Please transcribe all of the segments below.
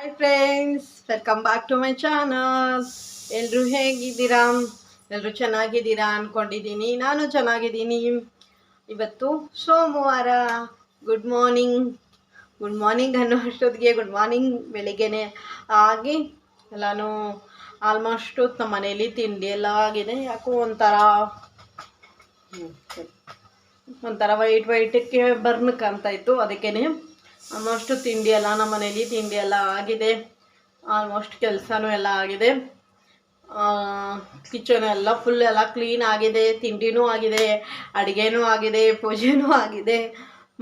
Hi friends, welcome back to my channel. ಎಲ್ಲರೂ ಹೇಗಿದ್ದೀರಾ? ಎಲ್ಲರೂ ಚೆನ್ನಾಗಿದ್ದೀರಾ ಅಂದ್ಕೊಂಡಿದ್ದೀನಿ. ನಾನು ಚೆನ್ನಾಗಿದ್ದೀನಿ. ಇವತ್ತು ಸೋಮವಾರ. Good morning. ಗುಡ್ ಮಾರ್ನಿಂಗ್ ಅನ್ನೋ ಅಷ್ಟೊತ್ತಿಗೆ ಗುಡ್ ಮಾರ್ನಿಂಗ್ ಬೆಳಿಗ್ಗೆನೆ ಆಗಿ ಎಲ್ಲನೂ ಆಲ್ಮೋಸ್ಟು ನಮ್ಮ ಮನೇಲಿ ತಿಂಡಿ ಎಲ್ಲ ಆಗಿದೆ. ಯಾಕೋ ಒಂಥರ ವೈಟಕ್ಕೆ ಬರ್ನ್ ಕಾಣ್ತಾ ಇತ್ತು. ಅದಕ್ಕೇ ಆಲ್ಮೋಸ್ಟು ತಿಂಡಿ ಎಲ್ಲ ನಮ್ಮ ಮನೇಲಿ ತಿಂಡಿ ಎಲ್ಲ ಆಗಿದೆ. ಆಲ್ಮೋಸ್ಟ್ ಕೆಲಸನೂ ಎಲ್ಲ ಆಗಿದೆ. ಕಿಚನ್ ಎಲ್ಲ ಫುಲ್ ಎಲ್ಲ ಕ್ಲೀನ್ ಆಗಿದೆ. ತಿಂಡಿನೂ ಆಗಿದೆ, ಅಡುಗೆನೂ ಆಗಿದೆ, ಪೂಜೆನೂ ಆಗಿದೆ,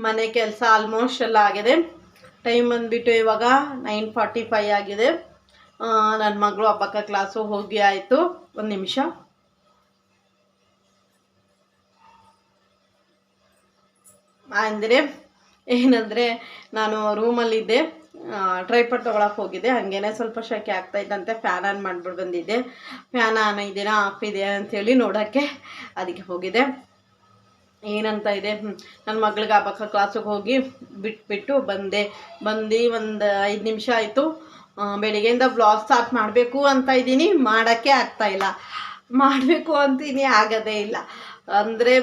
ಮನೆ ಕೆಲಸ ಆಲ್ಮೋಸ್ಟ್ ಎಲ್ಲ ಆಗಿದೆ. ಟೈಮ್ ಬಂದುಬಿಟ್ಟು ಇವಾಗ 9:45 ಆಗಿದೆ. ನನ್ನ ಮಗಳು ಹಬ್ಬಕ್ಕ ಕ್ಲಾಸು ಹೋಗಿ ಆಯಿತು. ಒಂದು ನಿಮಿಷ. ಏನಂದರೆ ನಾನು ರೂಮಲ್ಲಿದ್ದೆ, ಟ್ರೈಪಡ್ ತೊಗೊಳಕ್ಕೆ ಹೋಗಿದ್ದೆ. ಹಾಗೇನೆ ಸ್ವಲ್ಪ ಶೆಕೆ ಆಗ್ತಾಯಿದ್ದಂತೆ ಫ್ಯಾನ್ ಆನ್ ಮಾಡಿಬಿಟ್ಟು ಬಂದಿದ್ದೆ. ಫ್ಯಾನ್ ಆನ್ ಇದೆಯಾ ಆಫ್ ಇದೆ ಅಂಥೇಳಿ ನೋಡೋಕ್ಕೆ ಅದಕ್ಕೆ ಹೋಗಿದ್ದೆ. ಏನಂತ ಇದೆ, ನನ್ನ ಮಗಳಿಗೆ ಹಬ್ಬಕ್ಕ ಕ್ಲಾಸಿಗೆ ಹೋಗಿ ಬಿಟ್ಬಿಟ್ಟು ಬಂದು ಒಂದು 5 ನಿಮಿಷ ಆಯಿತು. ಬೆಳಿಗ್ಗೆಯಿಂದ ಬ್ಲಾಗ್ ಸ್ಟಾರ್ಟ್ ಮಾಡಬೇಕು ಅಂತ ಇದ್ದೀನಿ, ಮಾಡೋಕ್ಕೆ ಆಗ್ತಾಯಿಲ್ಲ. ಮಾಡಬೇಕು ಅಂತೀನಿ, ಆಗೋದೇ ಇಲ್ಲ. ಅಂದರೆ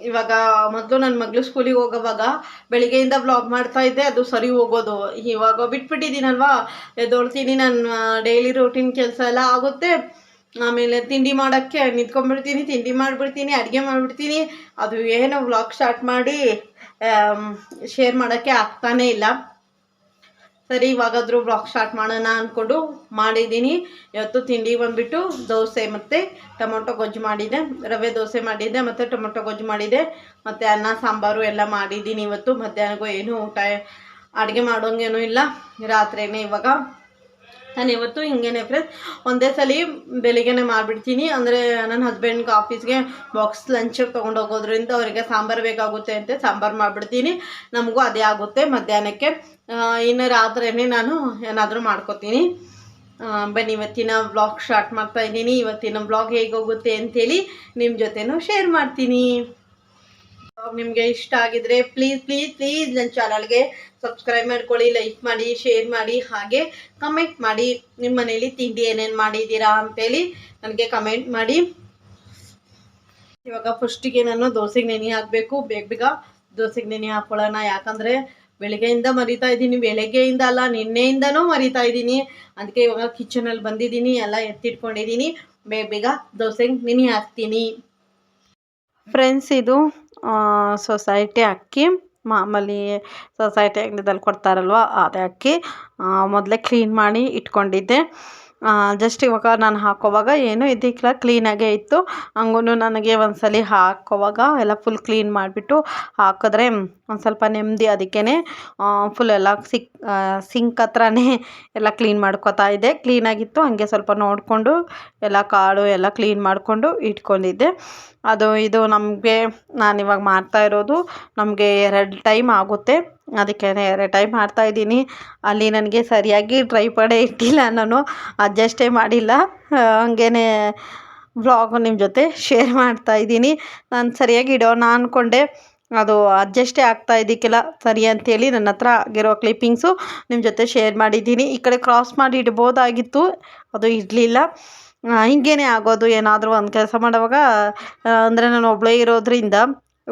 ಇವಾಗ ಮೊದಲು ನನ್ನ ಮಗಳು ಸ್ಕೂಲಿಗೆ ಹೋಗೋವಾಗ ಬೆಳಿಗ್ಗೆಯಿಂದ ವ್ಲಾಗ್ ಮಾಡ್ತಾಯಿದ್ದೆ, ಅದು ಸರಿ ಹೋಗೋದು. ಇವಾಗ ಬಿಟ್ಬಿಟ್ಟಿದ್ದೀನಲ್ವಾ, ಎದ್ದೊಳ್ತೀನಿ, ನನ್ನ ಡೈಲಿ ರೂಟೀನ್ ಕೆಲಸ ಎಲ್ಲ ಆಗುತ್ತೆ. ಆಮೇಲೆ ತಿಂಡಿ ಮಾಡೋಕ್ಕೆ ನಿಂತ್ಕೊಂಡ್ಬಿಡ್ತೀನಿ, ತಿಂಡಿ ಮಾಡಿಬಿಡ್ತೀನಿ, ಅಡುಗೆ ಮಾಡಿಬಿಡ್ತೀನಿ. ಅದು ಏನೋ ವ್ಲಾಗ್ ಸ್ಟಾರ್ಟ್ ಮಾಡಿ ಶೇರ್ ಮಾಡೋಕ್ಕೆ ಆಗ್ತಾನೇ ಇಲ್ಲ. ಸರಿ, ಇವಾಗಾದರೂ ವ್ಲಾಗ್ ಸ್ಟಾರ್ಟ್ ಮಾಡೋಣ ಅಂದ್ಕೊಂಡು ಮಾಡಿದ್ದೀನಿ. ಇವತ್ತು ತಿಂಡಿ ಬಂದುಬಿಟ್ಟು ದೋಸೆ ಮತ್ತು ಟೊಮೊಟೊ ಗೊಜ್ಜು ಮಾಡಿದ್ದೆ. ರವೆ ದೋಸೆ ಮಾಡಿದ್ದೆ ಮತ್ತು ಟೊಮೊಟೊ ಗೊಜ್ಜು ಮಾಡಿದ್ದೆ ಮತ್ತು ಅನ್ನ ಸಾಂಬಾರು ಎಲ್ಲ ಮಾಡಿದ್ದೀನಿ. ಇವತ್ತು ಮಧ್ಯಾಹ್ನಕ್ಕೂ ಏನೂ ಊಟ ಅಡುಗೆ ಮಾಡೋಂಗೇನೂ ಇಲ್ಲ. ರಾತ್ರಿಯೇ ಇವಾಗ ನಾನು ಇವತ್ತು ಹಿಂಗೇನೆ ಫ್ರೆಂಡ್ಸ್, ಒಂದೇ ಸಲ ಬೆಳಿಗ್ಗೆನೇ ಮಾಡಿಬಿಡ್ತೀನಿ. ಅಂದರೆ ನನ್ನ ಹಸ್ಬೆಂಡ್ಗೆ ಆಫೀಸ್ಗೆ ಬಾಕ್ಸ್ ಲಂಚಿಗೆ ತೊಗೊಂಡೋಗೋದ್ರಿಂದ ಅವರಿಗೆ ಸಾಂಬಾರು ಬೇಕಾಗುತ್ತೆ ಅಂತ ಸಾಂಬಾರು ಮಾಡಿಬಿಡ್ತೀನಿ. ನಮಗೂ ಅದೇ ಆಗುತ್ತೆ ಮಧ್ಯಾಹ್ನಕ್ಕೆ. ಇನ್ನು ರಾತ್ರಿಯೇ ನಾನು ಏನಾದರೂ ಮಾಡ್ಕೋತೀನಿ. ಬನ್ನಿ, ಇವತ್ತಿನ ಬ್ಲಾಗ್ ಸ್ಟಾರ್ಟ್ ಮಾಡ್ತಾಯಿದ್ದೀನಿ. ಇವತ್ತಿನ ಬ್ಲಾಗ್ ಹೇಗೆ ಹೋಗುತ್ತೆ ಅಂಥೇಳಿ ನಿಮ್ಮ ಜೊತೆನೂ ಶೇರ್ ಮಾಡ್ತೀನಿ. ನಿಮಗೆ ಇಷ್ಟ ಆಗಿದ್ರೆ ಪ್ಲೀಸ್ ಪ್ಲೀಸ್ ಪ್ಲೀಸ್ ನನ್ನ ಚಾನಲ್ಗೆ ಸಬ್ಸ್ಕ್ರೈಬ್ ಮಾಡ್ಕೊಳ್ಳಿ, ಲೈಕ್ ಮಾಡಿ, ಶೇರ್ ಮಾಡಿ, ಹಾಗೆ ಕಮೆಂಟ್ ಮಾಡಿ. ನಿಮ್ಮ ಮನೇಲಿ ತಿಂಡಿ ಏನೇನು ಮಾಡಿದ್ದೀರಾ ಅಂತೇಳಿ ನನಗೆ ಕಮೆಂಟ್ ಮಾಡಿ. ಇವಾಗ ಫಸ್ಟಿಗೆ ನಾನು ದೋಸೆಗೆ ನೆನೆ ಹಾಕಬೇಕು. ಬೇಗ ಬೇಗ ದೋಸೆಗೆ ನೆನೆ ಹಾಕ್ಕೊಳ್ಳೋಣ. ಯಾಕಂದರೆ ಬೆಳಗ್ಗೆಯಿಂದ ಮರಿತಾ ಇದ್ದೀನಿ, ಬೆಳಗ್ಗೆಯಿಂದ ಅಲ್ಲ ನಿನ್ನೆಯಿಂದನೂ ಮರಿತಾ ಇದ್ದೀನಿ. ಅದಕ್ಕೆ ಇವಾಗ ಕಿಚನಲ್ಲಿ ಬಂದಿದ್ದೀನಿ, ಎಲ್ಲ ಎತ್ತಿಟ್ಕೊಂಡಿದ್ದೀನಿ. ಬೇಗ ಬೇಗ ದೋಸೆಗೆ ನೆನೆ ಹಾಕ್ತೀನಿ. ಫ್ರೆಂಡ್ಸ್, ಇದು ಸೊಸೈಟಿ ಅಕ್ಕಿ, ಮಾಮೂಲಿ ಸೊಸೈಟಿ ಅಂಗಡಿದಲ್ಲಿ ಕೊಡ್ತಾರಲ್ವ ಅದೇ ಅಕ್ಕಿ. ಮೊದಲೇ ಕ್ಲೀನ್ ಮಾಡಿ ಇಟ್ಕೊಂಡಿದ್ದೆ. ಜಸ್ಟ್ ಇವಾಗ ನಾನು ಹಾಕೋವಾಗ ಏನೂ ಇದಕ್ಕಿಲ್ಲ, ಕ್ಲೀನಾಗೇ ಇತ್ತು. ಹಂಗೂ ನನಗೆ ಒಂದ್ಸಲ ಹಾಕೋವಾಗ ಎಲ್ಲ ಫುಲ್ ಕ್ಲೀನ್ ಮಾಡಿಬಿಟ್ಟು ಹಾಕಿದ್ರೆ ಒಂದು ಸ್ವಲ್ಪ ನೆಮ್ಮದಿ. ಅದಕ್ಕೇ ಫುಲ್ ಎಲ್ಲ ಸಿಂಕ್ ಹತ್ರನೇ ಎಲ್ಲ ಕ್ಲೀನ್ ಮಾಡ್ಕೊತಾ ಇದ್ದೆ. ಕ್ಲೀನಾಗಿತ್ತು, ಹಾಗೆ ಸ್ವಲ್ಪ ನೋಡಿಕೊಂಡು ಎಲ್ಲ ಕಾಳು ಎಲ್ಲ ಕ್ಲೀನ್ ಮಾಡಿಕೊಂಡು ಇಟ್ಕೊಂಡಿದ್ದೆ. ಇದು ನಮಗೆ ನಾನಿವಾಗ ಮಾಡ್ತಾ ಇರೋದು ನಮಗೆ 2 ಟೈಮ್ ಆಗುತ್ತೆ. ಅದಕ್ಕೇ 2 ಟೈಮ್ ಮಾಡ್ತಾಯಿದ್ದೀನಿ. ಅಲ್ಲಿ ನನಗೆ ಸರಿಯಾಗಿ ಟ್ರೈಪಾಡೇ ಇಟ್ಟಿಲ್ಲ, ನಾನು ಅಡ್ಜಸ್ಟೇ ಮಾಡಿಲ್ಲ. ಹಂಗೇ ವ್ಲಾಗು ನಿಮ್ಮ ಜೊತೆ ಶೇರ್ ಮಾಡ್ತಾಯಿದ್ದೀನಿ. ನಾನು ಸರಿಯಾಗಿ ಇಡೋಣ ಅಂದ್ಕೊಂಡೆ, ಅದು ಅಡ್ಜಸ್ಟೇ ಆಗ್ತಾ ಇದ್ದಕ್ಕಿಲ್ಲ ಸರಿ ಅಂಥೇಳಿ ನನ್ನ ಹತ್ರ ಆಗಿರೋ ಕ್ಲಿಪ್ಪಿಂಗ್ಸು ನಿಮ್ಮ ಜೊತೆ ಶೇರ್ ಮಾಡಿದ್ದೀನಿ. ಈ ಕಡೆ ಕ್ರಾಸ್ ಮಾಡಿ ಇಡ್ಬೋದಾಗಿತ್ತು, ಅದು ಇಡಲಿಲ್ಲ. ಹಿಂಗೇ ಆಗೋದು ಏನಾದರೂ ಒಂದು ಕೆಲಸ ಮಾಡುವಾಗ. ಅಂದರೆ ನಾನು ಒಬ್ಬಳೇ ಇರೋದ್ರಿಂದ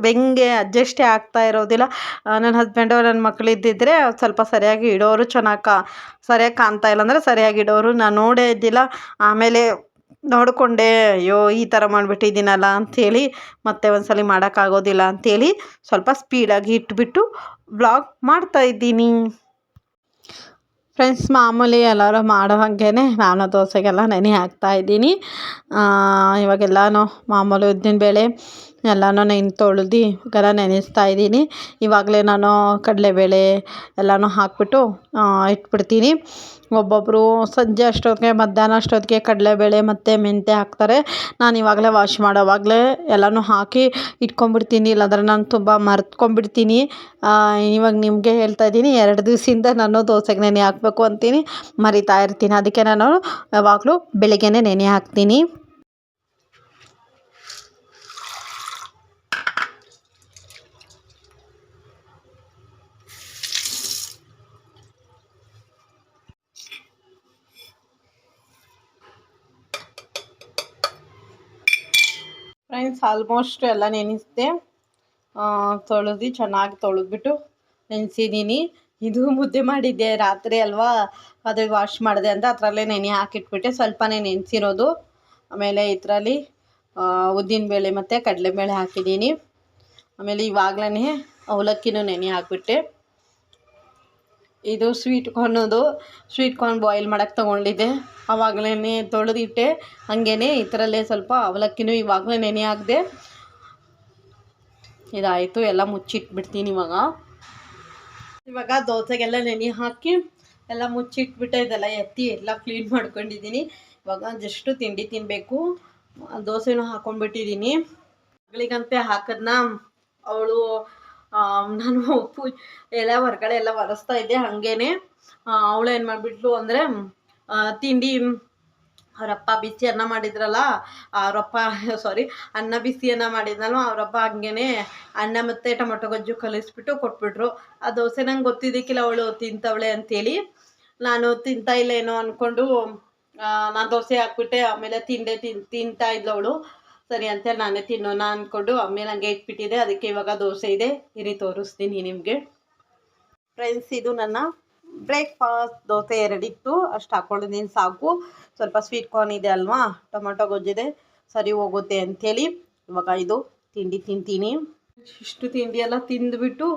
ಹೆಂಗೆ ಅಡ್ಜಸ್ಟೇ ಆಗ್ತಾ ಇರೋದಿಲ್ಲ. ನನ್ನ ಹಸ್ಬೆಂಡು ನನ್ನ ಮಕ್ಕಳಿದ್ದಿದ್ರೆ ಸ್ವಲ್ಪ ಸರಿಯಾಗಿ ಇಡೋರು, ಸರಿಯಾಗಿ ಕಾಣ್ತಾ ಇಲ್ಲ ಅಂದರೆ ಸರಿಯಾಗಿ ಇಡೋರು. ನಾನು ನೋಡೇ ಇದ್ದಿಲ್ಲ. ಆಮೇಲೆ ನೋಡಿಕೊಂಡೆ, ಅಯ್ಯೋ ಈ ಥರ ಮಾಡಿಬಿಟ್ಟಿದ್ದೀನಲ್ಲ ಅಂಥೇಳಿ, ಮತ್ತೆ ಒಂದ್ಸಲ ಮಾಡೋಕ್ಕಾಗೋದಿಲ್ಲ ಅಂಥೇಳಿ ಸ್ವಲ್ಪ ಸ್ಪೀಡಾಗಿ ಇಟ್ಬಿಟ್ಟು ವ್ಲಾಗ್ ಮಾಡ್ತಾಯಿದ್ದೀನಿ. ಫ್ರೆಂಡ್ಸ್, ಮಾಮೂಲಿ ಎಲ್ಲರೂ ಮಾಡೋ ಹಾಗೇ ನಾನು ದೋಸೆಗೆಲ್ಲ ನೆನೆ ಹಾಕ್ತಾಯಿದ್ದೀನಿ. ಇವಾಗೆಲ್ಲನೂ ಮಾಮೂಲಿ ಉದ್ದಿನಬೇಳೆ ಎಲ್ಲನೂ ತೊಳೆದು ಇವಾಗೆಲ್ಲ ನೆನೆಸ್ತಾ ಇದ್ದೀನಿ. ಇವಾಗಲೇ ನಾನು ಕಡಲೆಬೇಳೆ ಎಲ್ಲನೂ ಹಾಕ್ಬಿಟ್ಟು ಇಟ್ಬಿಡ್ತೀನಿ. ಒಬ್ಬೊಬ್ಬರು ಸಂಜೆ ಅಷ್ಟೊತ್ತಿಗೆ, ಮಧ್ಯಾಹ್ನ ಅಷ್ಟೊತ್ತಿಗೆ ಕಡಲೆಬೇಳೆ ಮತ್ತು ಮೆಂತ್ಯ ಹಾಕ್ತಾರೆ. ನಾನು ಇವಾಗಲೇ ವಾಶ್ ಮಾಡೋವಾಗಲೇ ಎಲ್ಲನೂ ಹಾಕಿ ಇಟ್ಕೊಂಡ್ಬಿಡ್ತೀನಿ, ಇಲ್ಲಾಂದರೆ ನಾನು ತುಂಬ ಮರ್ತ್ಕೊಂಡ್ಬಿಡ್ತೀನಿ. ಇವಾಗ ನಿಮಗೆ ಹೇಳ್ತಾ ಇದ್ದೀನಿ, 2 ದಿವಸದಿಂದ ನಾನು ದೋಸೆಗೆ ನೆನೆ ಹಾಕಬೇಕು ಅಂತೀನಿ, ಮರಿತಾ ಇರ್ತೀನಿ. ಅದಕ್ಕೆ ನಾನು ಯಾವಾಗಲೂ ಬೆಳಿಗ್ಗೆನೇ ನೆನೆ ಹಾಕ್ತೀನಿ. ಫ್ರೆಂಡ್ಸ್ ಆಲ್ಮೋಸ್ಟ್ ಎಲ್ಲ ನೆನೆಸಿದೆ, ತೊಳೆದು ಚೆನ್ನಾಗಿ ತೊಳೆದ್ಬಿಟ್ಟು ನೆನೆಸಿದ್ದೀನಿ. ಇದು ಮುದ್ದೆ ಮಾಡಿದ್ದೆ ರಾತ್ರಿ ಅಲ್ವಾ, ಅದು ವಾಶ್ ಮಾಡಿದೆ ಅಂತ ಅದರಲ್ಲೇ ನೆನೆ ಹಾಕಿಟ್ಬಿಟ್ಟೆ, ಸ್ವಲ್ಪನೇ ನೆನೆಸಿರೋದು. ಆಮೇಲೆ ಇದರಲ್ಲಿ ಉದ್ದಿನಬೇಳೆ ಮತ್ತು ಕಡಲೆಬೇಳೆ ಹಾಕಿದ್ದೀನಿ. ಆಮೇಲೆ ಇವಾಗಲೇ ಅವಲಕ್ಕಿನೂ ನೆನೆ ಹಾಕ್ಬಿಟ್ಟೆ. ಇದು ಸ್ವೀಟ್ ಕಾರ್ನ್ ಬಾಯ್ಲ್ ಮಾಡೋಕ್ಕೆ ತೊಗೊಂಡಿದ್ದೆ, ಆವಾಗಲೇ ತೊಳೆದಿಟ್ಟೆ. ಹಾಗೇ ಇದರಲ್ಲೇ ಸ್ವಲ್ಪ ಅವಲಕ್ಕಿನೂ ಇವಾಗಲೇ ನೆನೆ ಹಾಕಿದೆ. ಇದಾಯಿತು, ಎಲ್ಲ ಮುಚ್ಚಿಟ್ಬಿಡ್ತೀನಿ. ಇವಾಗ ದೋಸೆಗೆಲ್ಲ ನೆನೆ ಹಾಕಿ ಎಲ್ಲ ಮುಚ್ಚಿಟ್ಬಿಟ್ಟೆ. ಇದೆಲ್ಲ ಎತ್ತಿ ಎಲ್ಲ ಕ್ಲೀನ್ ಮಾಡ್ಕೊಂಡಿದ್ದೀನಿ. ಇವಾಗ ಜಸ್ಟು ತಿಂಡಿ ತಿನ್ನಬೇಕು. ದೋಸೆನೂ ಹಾಕ್ಕೊಂಡ್ಬಿಟ್ಟಿದ್ದೀನಿ. ಮಗಳಿಗಂತೆ ಹಾಕೋದನ್ನ ಅವಳು ನಾನು ಉಪ್ಪು ಎಲ್ಲ ಹೊರಗಡೆ ಎಲ್ಲ ಒರೆಸ್ತಾ ಇದ್ದೆ. ಹಾಗೇ ಅವಳು ಏನು ಮಾಡಿಬಿಟ್ಲು ಅಂದರೆ ತಿಂಡಿ ಅವರಪ್ಪ ಬಿಸಿ ಅನ್ನ ಮಾಡಿದ್ರಲ್ಲ, ಅನ್ನ ಬಿಸಿ ಅನ್ನ ಮಾಡಿದ್ನಲ್ವ ಅವರಪ್ಪ, ಹಂಗೇ ಅನ್ನ ಮತ್ತು ಟೊಮೊಟೊ ಗೊಜ್ಜು ಕಲಿಸ್ಬಿಟ್ಟು ಕೊಟ್ಬಿಟ್ರು. ಆ ದೋಸೆ ನಂಗೆ ಗೊತ್ತಿದ್ದಕ್ಕಿಲ್ಲ ಅವಳು ತಿಂತವಳೆ ಅಂಥೇಳಿ. ನಾನು ತಿಂತಾ ಇಲ್ಲೇನೋ ಅಂದ್ಕೊಂಡು ನಾನು ದೋಸೆ ಹಾಕ್ಬಿಟ್ಟೆ. ಆಮೇಲೆ ತಿಂತಾ ಇದ್ಲು ಅವಳು. ಸರಿ ಅಂತೇಳಿ ನಾನೇ ತಿನ್ನೋಣ ಅಂದ್ಕೊಂಡು ಆಮೇಲೆ ಹಂಗೆ ಇಟ್ಬಿಟ್ಟಿದೆ. ಅದಕ್ಕೆ ಇವಾಗ ದೋಸೆ ಇದೆ, ಇರಿ ತೋರಿಸ್ತೀನಿ ನಿಮಗೆ. ಫ್ರೆಂಡ್ಸ್, ಇದು ನನ್ನ ಬ್ರೇಕ್ಫಾಸ್ಟ್. ದೋಸೆ 2 ಇತ್ತು, ಅಷ್ಟು ಹಾಕ್ಕೊಂಡಿದ್ದೀನಿ ಸಾಕು. ಸ್ವಲ್ಪ ಸ್ವೀಟ್ ಕಾರ್ನ್ ಇದೆ ಅಲ್ವಾ, ಟೊಮೊಟೊ ಗೊಜ್ಜಿದೆ, ಸರಿ ಹೋಗುತ್ತೆ ಅಂಥೇಳಿ ಇವಾಗ ಇದು ತಿಂಡಿ ತಿಂತೀನಿ. ಇಷ್ಟು ತಿಂಡಿ ಎಲ್ಲ ತಿಂದುಬಿಟ್ಟು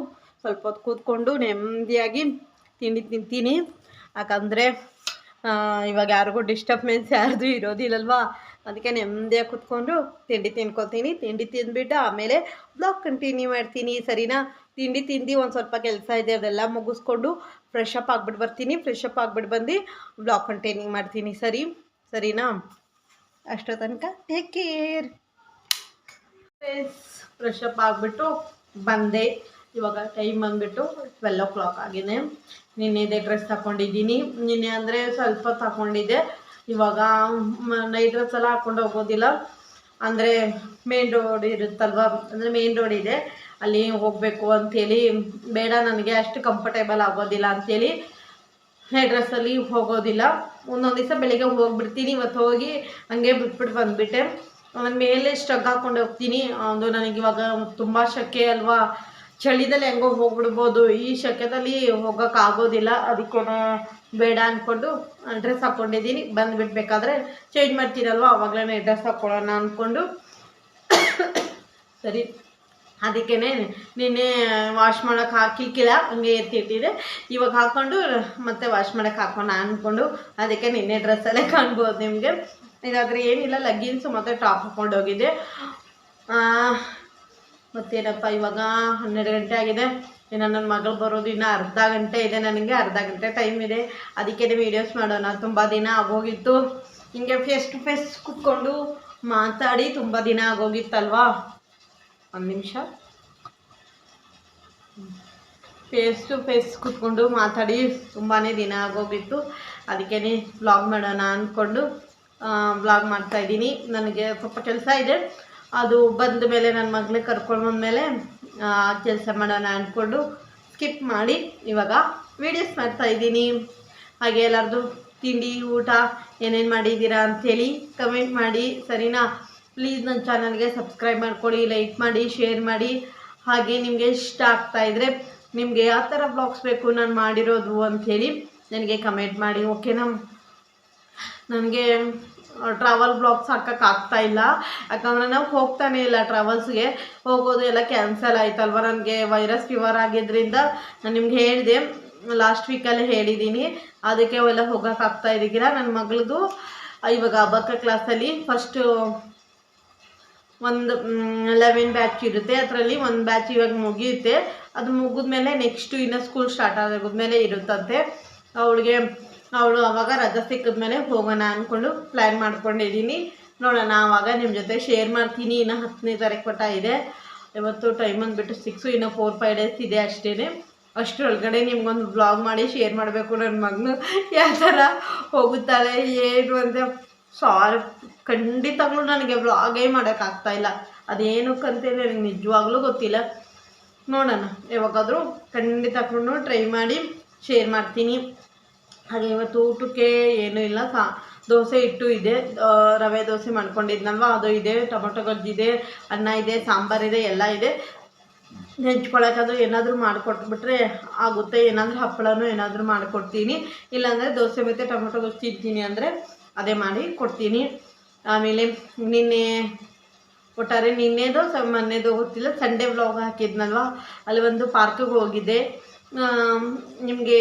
ಸ್ವಲ್ಪ ಹೊತ್ತು ಕೂತ್ಕೊಂಡು ನೆಮ್ಮದಿಯಾಗಿ ತಿಂಡಿ ತಿಂತೀನಿ. ಯಾಕಂದರೆ ಇವಾಗ ಯಾರಿಗೂ ಡಿಸ್ಟರ್ಬೆನ್ಸ್ ಯಾರ್ದು ಇರೋದಿಲ್ಲಲ್ವಾ, ಅದಕ್ಕೆ ನೆಮ್ಮದಿಯಾಗಿ ಕೂತ್ಕೊಂಡು ತಿಂಡಿ ತಿನ್ಕೊತೀನಿ. ತಿಂಡಿ ತಿಂದ್ಬಿಟ್ಟು ಆಮೇಲೆ ಬ್ಲಾಗ್ ಕಂಟಿನ್ಯೂ ಮಾಡ್ತೀನಿ, ಸರಿನಾ? ತಿಂಡಿ ತಿಂದು ಒಂದು ಸ್ವಲ್ಪ ಕೆಲಸ ಇದೆ, ಅದೆಲ್ಲ ಮುಗಿಸ್ಕೊಂಡು ಫ್ರೆಶ್ ಅಪ್ ಆಗಿಬಿಟ್ಟು ಬರ್ತೀನಿ. ಫ್ರೆಶ್ ಅಪ್ ಆಗಿಬಿಟ್ಟು ಬಂದು ಬ್ಲಾಗ್ ಕಂಟಿನ್ಯೂ ಮಾಡ್ತೀನಿ, ಸರಿನಾ? ಅಷ್ಟೋ ತನಕ ಟೇಕ್ ಕೇರ್. ಫ್ರೆಶ್ ಅಪ್ ಆಗಿಬಿಟ್ಟು ಬಂದೆ. ಇವಾಗ ಟೈಮ್ ಬಂದುಬಿಟ್ಟು 12 o'clock ಆಗಿದೆ. ನಿನ್ನೆದೇ ಡ್ರೆಸ್ ತಗೊಂಡಿದ್ದೀನಿ. ನಿನ್ನೆ ಅಂದರೆ ಸ್ವಲ್ಪ ತಗೊಂಡಿದ್ದೆ. ಇವಾಗ ನೈಟ್ ಡ್ರೆಸ್ ಎಲ್ಲ ಹಾಕ್ಕೊಂಡು ಹೋಗೋದಿಲ್ಲ, ಅಂದರೆ ಮೇನ್ ರೋಡ್ ಇರುತ್ತಲ್ವ, ಅಂದರೆ ಮೇನ್ ರೋಡ್ ಇದೆ, ಅಲ್ಲಿ ಹೋಗಬೇಕು ಅಂಥೇಳಿ ಬೇಡ, ನನಗೆ ಅಷ್ಟು ಕಂಫರ್ಟೇಬಲ್ ಆಗೋದಿಲ್ಲ ಅಂಥೇಳಿ ನೈಟ್ ಡ್ರೆಸ್ಸಲ್ಲಿ ಹೋಗೋದಿಲ್ಲ. ಒಂದೊಂದು ದಿವಸ ಬೆಳಿಗ್ಗೆ ಹೋಗ್ಬಿಡ್ತೀನಿ. ಇವತ್ತು ಹೋಗಿ ಹಂಗೆ ಬಿಟ್ಬಿಟ್ಟು ಬಂದುಬಿಟ್ಟೆ. ಆಮೇಲೆ ಮೇಲೆ ಸ್ಟಗ್ ಹಾಕ್ಕೊಂಡು ಹೋಗ್ತೀನಿ. ಅದು ನನಗೆ ಇವಾಗ ತುಂಬ ಸೆಕೆ ಅಲ್ವಾ, ಚಳಿದಲ್ಲಿ ಹೆಂಗೋ ಹೋಗ್ಬಿಡ್ಬೋದು, ಈ ಸೆಕೆದಲ್ಲಿ ಹೋಗೋಕ್ಕಾಗೋದಿಲ್ಲ. ಅದಕ್ಕೇ ಬೇಡ ಅಂದ್ಕೊಂಡು ಡ್ರೆಸ್ ಹಾಕ್ಕೊಂಡಿದ್ದೀನಿ. ಬಂದುಬಿಡ್ಬೇಕಾದ್ರೆ ಚೇಂಜ್ ಮಾಡ್ತೀರಲ್ವ, ಆವಾಗಲೇ ಡ್ರೆಸ್ ಹಾಕ್ಕೊಳ್ಳೋಣ ಅಂದ್ಕೊಂಡು ಸರಿ. ಅದಕ್ಕೇ ನಿನ್ನೆ ವಾಶ್ ಮಾಡೋಕ್ಕೆ ಹಾಕಿಕ್ಕಿಲ್ಲ, ಹಂಗೆ ಎತ್ತಿಟ್ಟಿದೆ. ಇವಾಗ ಹಾಕ್ಕೊಂಡು ಮತ್ತೆ ವಾಶ್ ಮಾಡೋಕ್ಕೆ ಹಾಕೋಣ ಅಂದ್ಕೊಂಡು, ಅದಕ್ಕೆ ನಿನ್ನೆ ಡ್ರೆಸ್ಸಲ್ಲೇ ಕಾಣ್ಬೋದು ನಿಮಗೆ. ಇದಾದರೆ ಏನಿಲ್ಲ, ಲಗ್ಗಿನ್ಸು ಮತ್ತು ಟಾಪ್ ಹಾಕ್ಕೊಂಡು ಹೋಗಿದ್ದೆ. ಮತ್ತೇನಪ್ಪ, ಇವಾಗ 12 ಗಂಟೆ ಆಗಿದೆ. ಇನ್ನು ನನ್ನ ಮಗಳು ಬರೋದು ಇನ್ನೂ ಅರ್ಧ ಗಂಟೆ ಇದೆ. ನನಗೆ ಅರ್ಧ ಗಂಟೆ ಟೈಮ್ ಇದೆ, ಅದಕ್ಕೇ ವೀಡಿಯೋಸ್ ಮಾಡೋಣ. ತುಂಬ ದಿನ ಆಗೋಗಿತ್ತು ಹಿಂಗೆ ಫೇಸ್ ಟು ಫೇಸ್ ಕೂತ್ಕೊಂಡು ಮಾತಾಡಿ, ತುಂಬ ದಿನ ಆಗೋಗಿತ್ತಲ್ವಾ. ಒಂದು ನಿಮಿಷ. ಫೇಸ್ ಟು ಫೇಸ್ ಕೂತ್ಕೊಂಡು ಮಾತಾಡಿ ತುಂಬಾ ದಿನ ಆಗೋಗಿತ್ತು. ಅದಕ್ಕೇ ವ್ಲಾಗ್ ಮಾಡೋಣ ಅಂದ್ಕೊಂಡು ವ್ಲಾಗ್ ಮಾಡ್ತಾಯಿದ್ದೀನಿ. ನನಗೆ ಸ್ವಲ್ಪ ಕೆಲಸ ಇದೆ, ಅದು ಬಂದ ಮೇಲೆ ನನ್ನ ಮಗಳಿಗೆ ಕರ್ಕೊಂಡು ಬಂದಮೇಲೆ ಕೆಲಸ ಮಾಡೋಣ ಅಂದ್ಕೊಂಡು ಸ್ಕಿಪ್ ಮಾಡಿ ಇವಾಗ ವೀಡಿಯೋಸ್ ಮಾಡ್ತಾಯಿದ್ದೀನಿ. ಹಾಗೆ ಎಲ್ಲರದು ತಿಂಡಿ ಊಟ ಏನೇನು ಮಾಡಿದ್ದೀರಾ ಅಂಥೇಳಿ ಕಮೆಂಟ್ ಮಾಡಿ, ಸರಿನಾ? ಪ್ಲೀಸ್ ನನ್ನ ಚಾನಲ್ಗೆ ಸಬ್ಸ್ಕ್ರೈಬ್ ಮಾಡ್ಕೊಳ್ಳಿ, ಲೈಕ್ ಮಾಡಿ, ಶೇರ್ ಮಾಡಿ. ಹಾಗೆ ನಿಮಗೆ ಇಷ್ಟ ಆಗ್ತಾಯಿದ್ರೆ, ನಿಮಗೆ ಯಾವ ಥರ ಬ್ಲಾಗ್ಸ್ ಬೇಕು ನಾನು ಮಾಡಿರೋದು ಅಂಥೇಳಿ ನನಗೆ ಕಮೆಂಟ್ ಮಾಡಿ, ಓಕೆನಾ? ನನಗೆ ಟ್ರಾವೆಲ್ ಬ್ಲಾಗ್ಸ್ ಹಾಕೋಕ್ಕಾಗ್ತಾಯಿಲ್ಲ, ಯಾಕಂದರೆ ನಾವು ಹೋಗ್ತಾನೇ ಇಲ್ಲ. ಟ್ರಾವೆಲ್ಸ್ಗೆ ಹೋಗೋದು ಎಲ್ಲ ಕ್ಯಾನ್ಸಲ್ ಆಯ್ತಲ್ವ. ನನಗೆ ವೈರಸ್ ಫೀವರ್ ಆಗಿದ್ದರಿಂದ ನಾನು ನಿಮ್ಗೆ ಹೇಳಿದೆ, ಲಾಸ್ಟ್ ವೀಕಲ್ಲೇ ಹೇಳಿದ್ದೀನಿ. ಅದಕ್ಕೆ ಅವೆಲ್ಲ ಹೋಗೋಕ್ಕಾಗ್ತಾಯಿದ್ದೀರ. ನನ್ನ ಮಗಳದು ಇವಾಗ ಅಬಕ್ಕ ಕ್ಲಾಸಲ್ಲಿ ಫಸ್ಟು ಒಂದು 11 ಬ್ಯಾಚ್ ಇರುತ್ತೆ. ಅದರಲ್ಲಿ ಒಂದು ಬ್ಯಾಚ್ ಇವಾಗ ಮುಗಿಯುತ್ತೆ. ಅದು ಮುಗಿದ್ಮೇಲೆ ನೆಕ್ಸ್ಟು ಇನ್ನೂ ಸ್ಕೂಲ್ ಸ್ಟಾರ್ಟ್ ಆಗೋದ್ಮೇಲೆ ಇರುತ್ತಂತೆ. ಅವಳು ಅವಾಗ ರಜೆ ಸಿಕ್ಕಿದ್ಮೇಲೆ ಹೋಗೋಣ ಅಂದ್ಕೊಂಡು ಪ್ಲ್ಯಾನ್ ಮಾಡ್ಕೊಂಡಿದ್ದೀನಿ. ನೋಡೋಣ, ಆವಾಗ ನಿಮ್ಮ ಜೊತೆ ಶೇರ್ ಮಾಡ್ತೀನಿ. ಇನ್ನು 10ನೇ ತಾರೀಕು ಮಟ್ಟ ಇದೆ. ಇವತ್ತು ಟೈಮ್ ಅಂದ್ಬಿಟ್ಟು 6, ಇನ್ನು 4-5 ಡೇಸ್ ಇದೆ ಅಷ್ಟೇ. ಅಷ್ಟರೊಳಗಡೆ ನಿಮ್ಗೊಂದು ಬ್ಲಾಗ್ ಮಾಡಿ ಶೇರ್ ಮಾಡಬೇಕು. ನನ್ನ ಮಗನು ಯಾವ ಥರ ಹೋಗುತ್ತಾಳೆ ಏನು ಅಂತ ಖಂಡಿತವಾಗ್ಲೂ ನನಗೆ ಬ್ಲಾಗೇ ಮಾಡೋಕ್ಕಾಗ್ತಾಯಿಲ್ಲ. ಅದೇನಕ್ಕಂತೇಳಿ ನನಗೆ ನಿಜವಾಗ್ಲೂ ಗೊತ್ತಿಲ್ಲ. ನೋಡೋಣ, ಯಾವಾಗಾದರೂ ಖಂಡಿತವಾಗ್ಲೂ ಟ್ರೈ ಮಾಡಿ ಶೇರ್ ಮಾಡ್ತೀನಿ. ಹಾಗೆ ಇವತ್ತು ಊಟಕ್ಕೆ ಏನೂ ಇಲ್ಲ, ದೋಸೆ ಹಿಟ್ಟು ಇದೆ, ರವೆ ದೋಸೆ ಮಾಡ್ಕೊಂಡಿದ್ನಲ್ವ ಅದು ಇದೆ, ಟೊಮೊಟೊ ಗೊಜ್ಜಿದೆ, ಅನ್ನ ಇದೆ, ಸಾಂಬಾರಿದೆ, ಎಲ್ಲ ಇದೆ. ನೆಂಚ್ಕೊಳಕ್ಕಾದ್ರೂ ಏನಾದರೂ ಮಾಡಿಕೊಟ್ಬಿಟ್ರೆ ಆಗುತ್ತೆ. ಏನಾದರೂ ಹಪ್ಪಳನೂ ಏನಾದರೂ ಮಾಡಿಕೊಡ್ತೀನಿ. ಇಲ್ಲಾಂದರೆ ದೋಸೆ ಮತ್ತು ಟೊಮೊಟೊ ಗೊಜ್ಜು ತಿಂತೀನಿ ಅಂದರೆ ಅದೇ ಮಾಡಿ ಕೊಡ್ತೀನಿ. ಆಮೇಲೆ ಒಟ್ಟಾರೆ ನಿನ್ನೆದು ಮೊನ್ನೆದು ಗೊತ್ತಿಲ್ಲ, ಸಂಡೇ ವ್ಲಾಗ್ ಹಾಕಿದ್ನಲ್ವ, ಅಲ್ಲಿ ಒಂದು ಪಾರ್ಕಿಗೆ ಹೋಗಿದ್ದೆ. ನಿಮಗೆ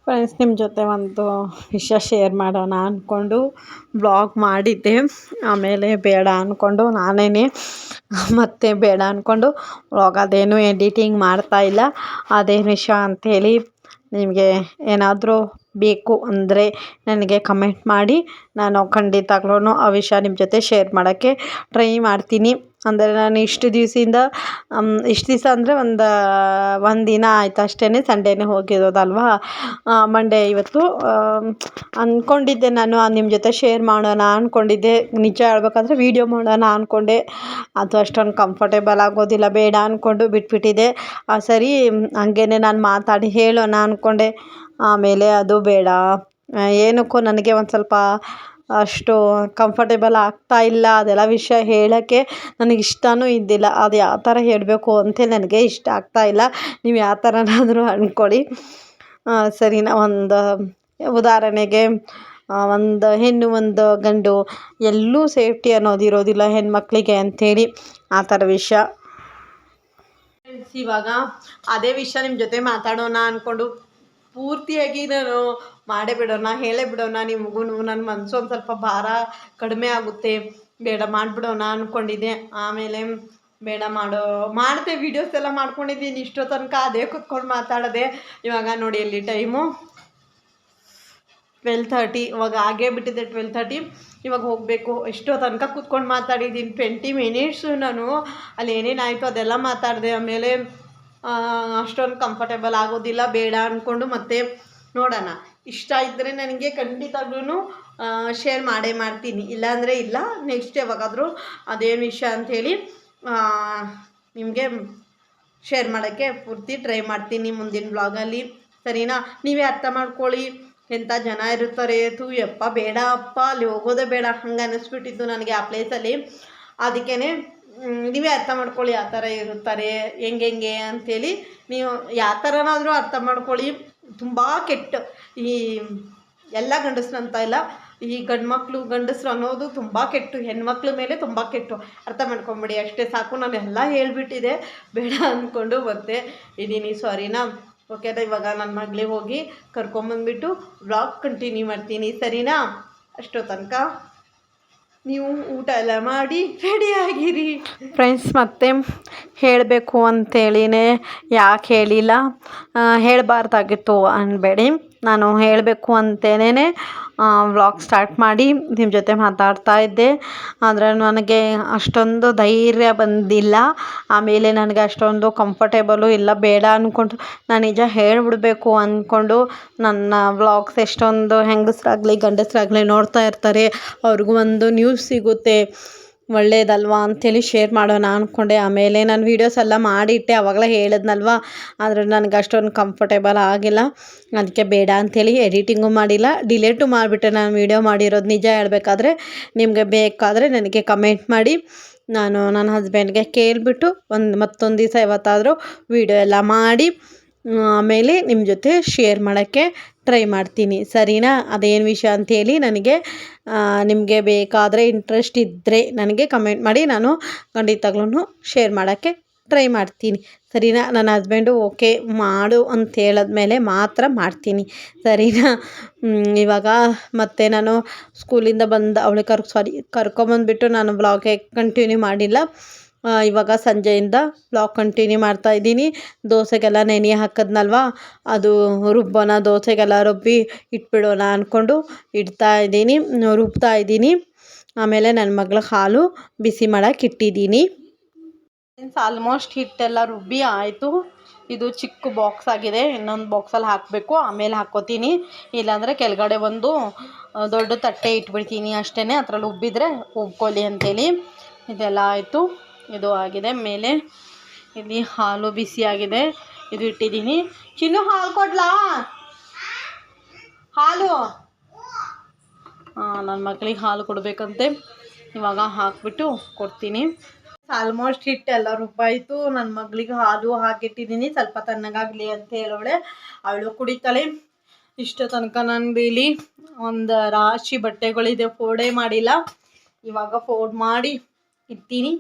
ಫ್ರೆಂಡ್ಸ್ ನಿಮ್ಮ ಜೊತೆ ಒಂದು ವಿಷಯ ಶೇರ್ ಮಾಡೋಣ ಅಂದ್ಕೊಂಡು ಬ್ಲಾಗ್ ಮಾಡಿದ್ದೆ. ಆಮೇಲೆ ಬೇಡ ಅಂದ್ಕೊಂಡು ನಾನೇ ಮತ್ತೆ ಬೇಡ ಅಂದ್ಕೊಂಡು ವ್ಲಾಗ್ ಅದೇನು ಎಡಿಟಿಂಗ್ ಮಾಡ್ತಾಯಿಲ್ಲ. ಅದೇನು ವಿಷಯ ಅಂಥೇಳಿ ನಿಮಗೆ ಏನಾದರೂ ಬೇಕು ಅಂದರೆ ನನಗೆ ಕಮೆಂಟ್ ಮಾಡಿ, ನಾನು ಖಂಡಿತವಾಗ್ಲೂ ಆ ವಿಷಯ ನಿಮ್ಮ ಜೊತೆ ಶೇರ್ ಮಾಡೋಕ್ಕೆ ಟ್ರೈ ಮಾಡ್ತೀನಿ. ಅಂದರೆ ನಾನು ಇಷ್ಟು ದಿವಸ ಅಂದರೆ ಒಂದು ದಿನ ಆಯಿತು ಅಷ್ಟೇ, ಸಂಡೇನೇ ಹೋಗಿರೋದಲ್ವಾ. ಮಂಡೇ ಇವತ್ತು ಅಂದ್ಕೊಂಡಿದ್ದೆ ನಾನು ನಿಮ್ಮ ಜೊತೆ ಶೇರ್ ಮಾಡೋಣ ಅಂದ್ಕೊಂಡಿದ್ದೆ. ನಿಜ ಹೇಳ್ಬೇಕಂದ್ರೆ ವೀಡಿಯೋ ಮಾಡೋಣ ಅಂದ್ಕೊಂಡೆ, ಅದು ಅಷ್ಟೊಂದು ಕಂಫರ್ಟೇಬಲ್ ಆಗೋದಿಲ್ಲ, ಬೇಡ ಅಂದ್ಕೊಂಡು ಬಿಟ್ಬಿಟ್ಟಿದ್ದೆ. ಸರಿ ಹಂಗೇ ನಾನು ಮಾತಾಡಿ ಹೇಳೋಣ ಅಂದ್ಕೊಂಡೆ. ಆಮೇಲೆ ಅದು ಬೇಡ, ಏನಕ್ಕೋ ನನಗೆ ಒಂದು ಸ್ವಲ್ಪ ಅಷ್ಟು ಕಂಫರ್ಟೇಬಲ್ ಆಗ್ತಾಯಿಲ್ಲ. ಅದೆಲ್ಲ ವಿಷಯ ಹೇಳೋಕ್ಕೆ ನನಗೆ ಇಷ್ಟವೂ ಇದ್ದಿಲ್ಲ. ಅದು ಯಾವ ಥರ ಹೇಳಬೇಕು ಅಂತ ನನಗೆ ಇಷ್ಟ ಆಗ್ತಾಯಿಲ್ಲ. ನೀವು ಯಾವ ಥರನಾದರೂ ಅಂದ್ಕೊಳ್ಳಿ, ಸರಿನಾ. ಒಂದು ಉದಾಹರಣೆಗೆ ಒಂದು ಹೆಣ್ಣು ಒಂದು ಗಂಡು ಎಲ್ಲೂ ಸೇಫ್ಟಿ ಅನ್ನೋದು ಇರೋದಿಲ್ಲ ಹೆಣ್ಮಕ್ಳಿಗೆ ಅಂಥೇಳಿ, ಆ ಥರ ವಿಷಯ. ಇವಾಗ ಅದೇ ವಿಷಯ ನಿಮ್ಮ ಜೊತೆ ಮಾತಾಡೋಣ ಅಂದ್ಕೊಂಡು ಪೂರ್ತಿಯಾಗಿ ನಾನು ಮಾಡೇ ಬಿಡೋಣ, ಹೇಳೇ ಬಿಡೋಣ ನಿಮಗೂ. ನನ್ನ ಮನಸ್ಸು ಒಂದು ಸ್ವಲ್ಪ ಕಡಿಮೆ ಆಗುತ್ತೆ, ಬೇಡ ಮಾಡಿಬಿಡೋಣ ಅಂದ್ಕೊಂಡಿದ್ದೆ. ಆಮೇಲೆ ಬೇಡ ಮಾಡಿದೆ, ವೀಡಿಯೋಸ್ ಎಲ್ಲ ಮಾಡ್ಕೊಂಡಿದ್ದೀನಿ. ಇಷ್ಟೋ ತನಕ ಅದೇ ಕೂತ್ಕೊಂಡು ಮಾತಾಡೋದೆ. ಇವಾಗ ನೋಡಿ ಅಲ್ಲಿ ಟೈಮು 12:30, ಇವಾಗ ಆಗೇ ಬಿಟ್ಟಿದೆ 12:30. ಇವಾಗ ಹೋಗಬೇಕು. ಎಷ್ಟೋ ತನಕ ಕೂತ್ಕೊಂಡು ಮಾತಾಡಿದ್ದೀನಿ, 20 ಮಿನಿಟ್ಸು. ನಾನು ಅಲ್ಲಿ ಏನೇನಾಯಿತು ಅದೆಲ್ಲ ಮಾತಾಡಿದೆ. ಆಮೇಲೆ ಅಷ್ಟೊಂದು ಕಂಫರ್ಟೇಬಲ್ ಆಗೋದಿಲ್ಲ, ಬೇಡ ಅಂದ್ಕೊಂಡು ಮತ್ತೆ ನೋಡೋಣ. ಇಷ್ಟ ಇದ್ದರೆ ನನಗೆ ಖಂಡಿತವಾಗ್ಲೂ ಶೇರ್ ಮಾಡ್ತೀನಿ, ಇಲ್ಲಾಂದರೆ ಇಲ್ಲ. ನೆಕ್ಸ್ಟ್ ಯಾವಾಗಾದರೂ ಅದೇನು ವಿಷಯ ಅಂಥೇಳಿ ನಿಮಗೆ ಶೇರ್ ಮಾಡೋಕ್ಕೆ ಪೂರ್ತಿ ಟ್ರೈ ಮಾಡ್ತೀನಿ ಮುಂದಿನ ಬ್ಲಾಗಲ್ಲಿ, ಸರಿನಾ. ನೀವೇ ಅರ್ಥ ಮಾಡ್ಕೊಳ್ಳಿ. ಎಂಥ ಜನ ಇರ್ತಾರೆ, ಯಪ್ಪ ಬೇಡ ಅಪ್ಪ ಅಲ್ಲಿ ಹೋಗೋದೇ ಬೇಡ ಹಂಗೆ ಅನ್ನಿಸ್ಬಿಟ್ಟಿದ್ದು ನನಗೆ ಆ ಪ್ಲೇಸಲ್ಲಿ. ಅದಕ್ಕೇ ನೀವೇ ಅರ್ಥ ಮಾಡ್ಕೊಳ್ಳಿ, ಯಾವ ಥರ ಇರುತ್ತಾರೆ ಹೆಂಗೆ ಅಂಥೇಳಿ. ನೀವು ಯಾವ ಥರನಾದರೂ ಅರ್ಥ ಮಾಡ್ಕೊಳ್ಳಿ. ತುಂಬ ಕೆಟ್ಟ ಈ ಎಲ್ಲ ಗಂಡಸ್ರಂತ ಇಲ್ಲ, ಈ ಗಂಡಸ್ರು ಅನ್ನೋದು ತುಂಬ ಕೆಟ್ಟು, ಹೆಣ್ಮಕ್ಳ ಮೇಲೆ ತುಂಬ ಕೆಟ್ಟು. ಅರ್ಥ ಮಾಡ್ಕೊಂಬಿಡಿ ಅಷ್ಟೇ ಸಾಕು. ನಾನು ಎಲ್ಲ ಹೇಳ್ಬಿಟ್ಟಿದೆ, ಬೇಡ ಅಂದ್ಕೊಂಡು ಮತ್ತೆ ಇದ್ದೀನಿ, ಸಾರಿನಾ. ಓಕೆನಾ. ಇವಾಗ ನನ್ನ ಮಗಳಿಗೆ ಹೋಗಿ ಕರ್ಕೊಂಬಂದ್ಬಿಟ್ಟು ವ್ಲಾಗ್ ಕಂಟಿನ್ಯೂ ಮಾಡ್ತೀನಿ, ಸರಿನಾ. ಅಷ್ಟೋ ತನಕ ನೀವು ಊಟ ಎಲ್ಲ ಮಾಡಿ ರೆಡಿಯಾಗಿರಿ ಫ್ರೆಂಡ್ಸ್. ಮತ್ತೆ ಹೇಳಬೇಕು ಅಂತೇಳಿನೇ ಯಾಕೆ ಹೇಳಿಲ್ಲ, ಹೇಳಬಾರ್ದಾಗಿತ್ತು ಅನ್ಬೇಡಿ. ನಾನು ಹೇಳಬೇಕು ಅಂತೇನೇ ವ್ಲಾಗ್ ಸ್ಟಾರ್ಟ್ ಮಾಡಿ ನಿಮ್ಮ ಜೊತೆ ಮಾತಾಡ್ತಾ ಇದ್ದೆ. ಆದರೆ ನನಗೆ ಅಷ್ಟೊಂದು ಧೈರ್ಯ ಬಂದಿಲ್ಲ. ಆಮೇಲೆ ನನಗೆ ಅಷ್ಟೊಂದು ಕಂಫರ್ಟೇಬಲು ಇಲ್ಲ, ಬೇಡ ಅಂದ್ಕೊಂಡು ನಾನು ನಿಜ ಹೇಳಿಬಿಡ್ಬೇಕು ಅಂದ್ಕೊಂಡು. ನನ್ನ ವ್ಲಾಗ್ಸ್ ಎಷ್ಟೊಂದು ಹೆಂಗಸರಾಗಲಿ ಗಂಡಸರಾಗಲಿ ನೋಡ್ತಾ ಇರ್ತಾರೆ, ಅವ್ರಿಗೂ ಒಂದು ನ್ಯೂಸ್ ಸಿಗುತ್ತೆ, ಒಳ್ಳೇದಲ್ವಾ ಅಂಥೇಳಿ ಶೇರ್ ಮಾಡೋಣ ಅಂದ್ಕೊಂಡೆ. ಆಮೇಲೆ ನಾನು ವೀಡಿಯೋಸ್ ಎಲ್ಲ ಮಾಡಿಟ್ಟೆ, ಆವಾಗಲೇ ಹೇಳಿದ್ನಲ್ವ. ಆದರೆ ನನಗೆ ಅಷ್ಟೊಂದು ಕಂಫರ್ಟೇಬಲ್ ಆಗಿಲ್ಲ, ಅದಕ್ಕೆ ಬೇಡ ಅಂಥೇಳಿ ಎಡಿಟಿಂಗು ಮಾಡಿಲ್ಲ, ಡಿಲೇಟು ಮಾಡಿಬಿಟ್ಟೆ ನಾನು ವೀಡಿಯೋ ಮಾಡಿರೋದು. ನಿಜ ಹೇಳಬೇಕಾದ್ರೆ ನಿಮಗೆ ಬೇಕಾದರೆ ನನಗೆ ಕಮೆಂಟ್ ಮಾಡಿ, ನಾನು ನನ್ನ ಹಸ್ಬೆಂಡ್ಗೆ ಕೇಳಿಬಿಟ್ಟು ಮತ್ತೊಂದು ದಿವಸ ಯಾವತ್ತಾದರೂ ವೀಡಿಯೋ ಎಲ್ಲ ಮಾಡಿ ಆಮೇಲೆ ನಿಮ್ಮ ಜೊತೆ ಶೇರ್ ಮಾಡೋಕ್ಕೆ ಟ್ರೈ ಮಾಡ್ತೀನಿ, ಸರಿನಾ. ಅದೇನು ವಿಷಯ ಅಂಥೇಳಿ ನನಗೆ ನಿಮಗೆ ಬೇಕಾದರೆ ಇಂಟ್ರೆಸ್ಟ್ ಇದ್ದರೆ ನನಗೆ ಕಮೆಂಟ್ ಮಾಡಿ, ನಾನು ಖಂಡಿತವಾಗ್ಲೂ ಶೇರ್ ಮಾಡೋಕ್ಕೆ ಟ್ರೈ ಮಾಡ್ತೀನಿ, ಸರಿನಾ. ನನ್ನ ಹಸ್ಬೆಂಡು ಓಕೆ ಮಾಡು ಅಂತ ಹೇಳಿದ್ಮೇಲೆ ಮಾತ್ರ ಮಾಡ್ತೀನಿ, ಸರಿನಾ. ಇವಾಗ ಮತ್ತೆ ನಾನು ಸ್ಕೂಲಿಂದ ಬಂದು ಅವಳಿಗೆ ಕರ್ಕೊಂಬಂದುಬಿಟ್ಟು ನಾನು ವ್ಲಾಗ್ಗೆ ಕಂಟಿನ್ಯೂ ಮಾಡಿಲ್ಲ. ಇವಾಗ ಸಂಜೆಯಿಂದ ವ್ಲಾಗ್ ಕಂಟಿನ್ಯೂ ಮಾಡ್ತಾಯಿದ್ದೀನಿ. ದೋಸೆಗೆಲ್ಲ ನೆನೆ ಹಾಕಿದ್ನಲ್ವ, ಅದು ದೋಸೆಗೆಲ್ಲ ರುಬ್ಬಿ ಇಟ್ಬಿಡೋಣ ಅಂದ್ಕೊಂಡು ರುಬ್ತಾ ಇದ್ದೀನಿ. ಆಮೇಲೆ ನನ್ನ ಮಗಳ ಹಾಲು ಬಿಸಿ ಮಾಡೋಕೆ ಇಟ್ಟಿದ್ದೀನಿ. ಆಲ್ಮೋಸ್ಟ್ ಹಿಟ್ಟೆಲ್ಲ ರುಬ್ಬಿ ಆಯಿತು. ಇದು ಚಿಕ್ಕ ಬಾಕ್ಸ್ ಆಗಿದೆ, ಇನ್ನೊಂದು ಬಾಕ್ಸಲ್ಲಿ ಹಾಕಬೇಕು, ಆಮೇಲೆ ಹಾಕ್ಕೋತೀನಿ. ಇಲ್ಲಾಂದರೆ ಕೆಳಗಡೆ ಒಂದು ದೊಡ್ಡ ತಟ್ಟೆ ಇಟ್ಬಿಡ್ತೀನಿ ಅಷ್ಟೇ, ಅದರಲ್ಲಿ ಉಬ್ಬಿದ್ರೆ ಉಬ್ಕೊಳ್ಳಿ ಅಂತೇಳಿ. ಇದೆಲ್ಲ ಆಯಿತು, ಇದು ಆಗಿದೆ. ಮೇಲೆ ಇಲ್ಲಿ ಹಾಲು ಬಿಸಿಯಾಗಿದೆ, ಇದು ಇಟ್ಟಿದ್ದೀನಿ. ಚಿನ್ನು ಹಾಲು ಕೊಡ್ಲಾ? ಹಾಲು ನನ್ನ ಮಗಳಿಗೆ ಹಾಲು ಕೊಡಬೇಕಂತೆ. ಇವಾಗ ಹಾಕ್ಬಿಟ್ಟು ಕೊಡ್ತೀನಿ. ಆಲ್ಮೋಸ್ಟ್ ಹಿಟ್ಟೆಲ್ಲ ರುಬ್ಬಾಯಿತು. ನನ್ನ ಮಗಳಿಗೆ ಹಾಲು ಹಾಕಿಟ್ಟಿದ್ದೀನಿ, ಸ್ವಲ್ಪ ತಣ್ಣಗಾಗಲಿ ಅಂತ ಹೇಳೋಳೆ. ಅವಳು ಕುಡಿತಾಳೆ. ಇಷ್ಟು ತನಕ ನಾನು ಇಲ್ಲಿ ಒಂದು ರಾಶಿ ಬಟ್ಟೆಗಳಿದೆ, ಫೋಲ್ಡೇ ಮಾಡಿಲ್ಲ. ಇವಾಗ ಫೋಲ್ಡ್ ಮಾಡಿ ಇಡ್ತೀನಿ.